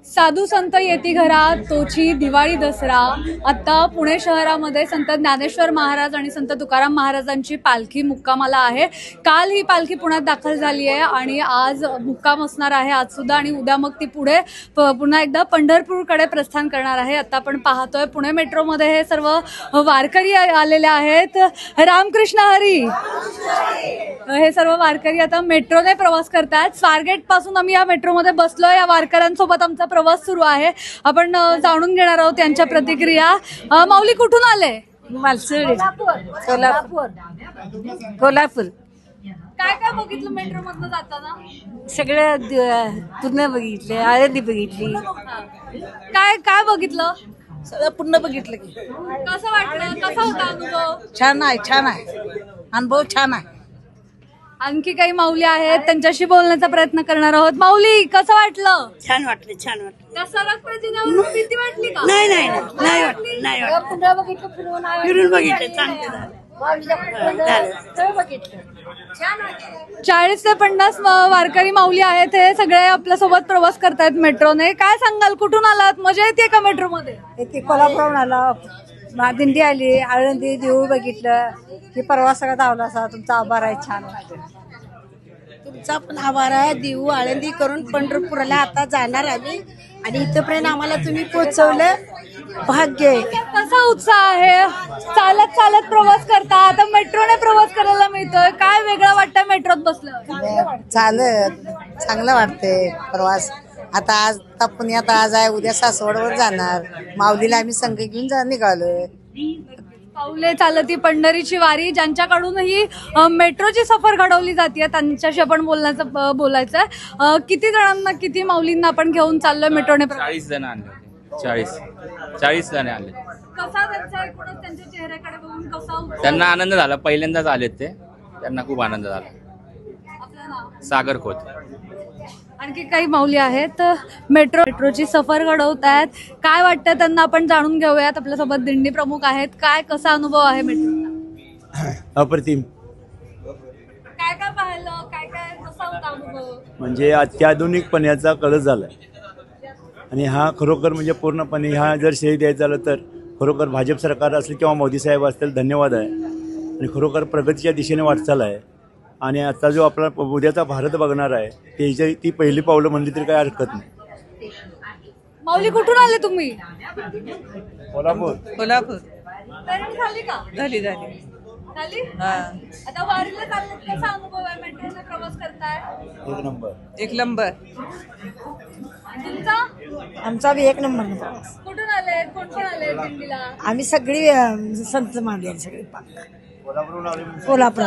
साधू संत येती घरा तोची दिवाळी दसरा। आता पुणे शहरामध्ये संत ज्ञानेश्वर महाराज आणि संत तुकाराम महाराजांची पालखी मुक्कामाला आहे। काल ही पालखी पुण्यात दाखल झाली आहे आणि आज मुक्काम असणार आहे आज सुद्धा, आणि उद्या मग ती पुढे पुन्हा एकदा पंढरपूरकडे प्रस्थान करणार आहे। आता आपण पाहतोय पुणे मेट्रोमध्ये हे सर्व वारकरी आलेले आहेत। रामकृष्ण हरी। हे सर्व वारकरी आता मेट्रोने प्रवास करतात। स्वारगेट पासून आम्ही या मेट्रोमध्ये बसलो। या वारकऱ्यांसोबत आमचा प्रवास सुरू आहे। आपण जाणून घेणार आहोत त्यांच्या प्रतिक्रिया। माऊली कुठून आले? कोल्हापूर। काय काय बघितलं मेट्रो मधनं जाताना? सगळं पूर्ण बघितले, आळंदी बघितली। काय काय बघितलं? सगळं पूर्ण बघितलं की कसं वाटलं? कसा होता अनुभव? छान आहे, छान आहे, अनुभव छान आहे। आणखी काही माऊली आहेत, त्यांच्याशी बोलण्याचा प्रयत्न करणार आहोत। माऊली कसं वाटलं? छान वाटलं, छान वाटलं। कसं रक्तजिन्यावरून भीती वाटली का? नाही नाही नाही वाटलं, नाही वाटलं। फिरून बघितलं, चांगलं झालं। 40 ते 50 वारकरी माऊली आहेत। हे सगळे आपल्या सोबत प्रवास करतायत मेट्रोने। काय सांगाल, कुठून आलात? मजा येते का मेट्रोमध्ये? येते, कोल्हापूरहून आला, दिंडी आली, आळंदी देऊळ बघितलं की प्रवास सगळा धावला असा। तुमचा आभार आहे, छान वाटलं। तुमचा पण आभार आहे। देऊ आळंदी करून पंढरपूरला आता जाणार आम्ही, आणि इथपर्यंत आम्हाला तुम्ही पोहोचवलं, भाग्य आहे। कसा उत्साह आहे? चालत चालत प्रवास करता, आता मेट्रोने प्रवास करायला मिळतोय। काय वेगळं वाटतंय मेट्रोत बसल्यावर? चालत चांगलं वाटतंय प्रवास। आता आज पुण्यात आज आहे, उद्या सासवडवर जाणार। माऊलीला आम्ही संघ घेऊन निघालोय। पाऊले चालती पंढरीची वारी। ज्यांच्याकडून ही मेट्रोची सफर घडवली जाते त्यांच्याशी आपण बोलायचं। किती जणांना, किती माऊलींना आपण घेऊन चाललोय मेट्रोने? 40 जण आणले। 40 जण आणले। कसा त्यांचा एकूणच त्यांच्या चेहऱ्याकडे बघून कसा उत्साह? त्यांना आनंद झाला, पहिल्यांदाच आलेत ते, त्यांना खूप आनंद झाला। आपलं नाव? सागर खोत। आणखी काही माऊली आहेत, मेट्रोची सफर घडवत आहेत। काय वाटतं त्यांना आपण जाणून घेऊयात। आपल्यासोबत दिंडी प्रमुख आहेत। काय कसा अनुभव आहे मेट्रोचा? अप्रतिम। काय काय पाहिलं, काय काय कसा होता अनुभव? म्हणजे अत्याधुनिक पण्याचा कळस झालाय, आणि हा खरोखर म्हणजे पूर्णपणे हा जर श्रेय द्यायचं झालं तर खरोखर भाजप सरकार असेल किंवा मोदी साहेब असतील, धन्यवाद आहे। आणि खरोखर प्रगतीच्या दिशेने वाटचाल आहे। आणि आता जो आपला उद्याचा भारत बघणार आहे ती पहिली पावलं म्हणली तरी काही हरकत नाही। माऊली कुठून आले तुम्ही? कोल्हापूर। कोल्हापूर। तयारी झाली का? झाली झाली? आता वारीला चालण्यात कसा अनुभव आहे? मेट्रोने प्रवास करताय? एक नंबर। तुमचा? आमचा बी एक नंबर। कुठून आले? कोण कोण आले दिंडीला? आम्ही सगळी संत मानले, सगळी कोल्हापूर।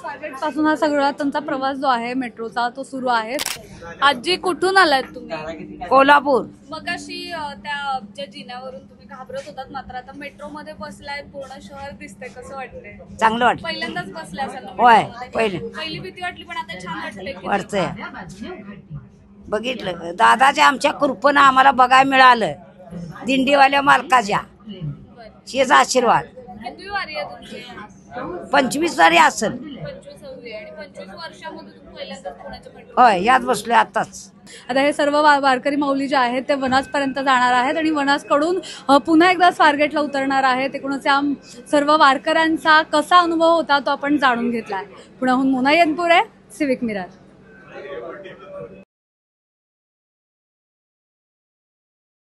स्वारगेट पासून हा सगळा त्यांचा प्रवास जो आहे मेट्रोचा तो सुरू आहे। आजी कुठून आलात तुम्ही? कोल्हापूर। मगाशी त्या ज्या जिन्यावरून तुम्ही घाबरत होतात, मात्र आता मेट्रो मध्ये बसलाय, पूर्ण शहर दिसतंय, कसं वाटतंय? चांगलं वाटतं। पहिल्यांदाच बसले असाल ना? होय, पहिली भीती वाटली, पण आता छान वाटतंय। बघितलं, दादाच्या आमच्या कृपेनं आम्हाला बघायला मिळालं, दिंडीवाल्या मालकाच्या शेच आशीर्वाद। किती वारी आहे तुमची? 25 वारी असेल। 25वी आणि 25 वर्षामध्ये तुम्ही पहिल्यांदाच पुण्याच्या मेट्रो? होय, यात बसलोय आताच। आता हे सर्व वारकरी माऊली जे आहेत ते वनाजपर्यंत जाणार आहेत आणि वनाजकडून पुन्हा एकदा स्वारगेटला उतरणार आहेत। एकूणच या सर्व वारकऱ्यांचा कसा अनुभव होता तो आपण जाणून घेतला आहे। पुण्याहून मोना येनपुरे, सिविक मिरर।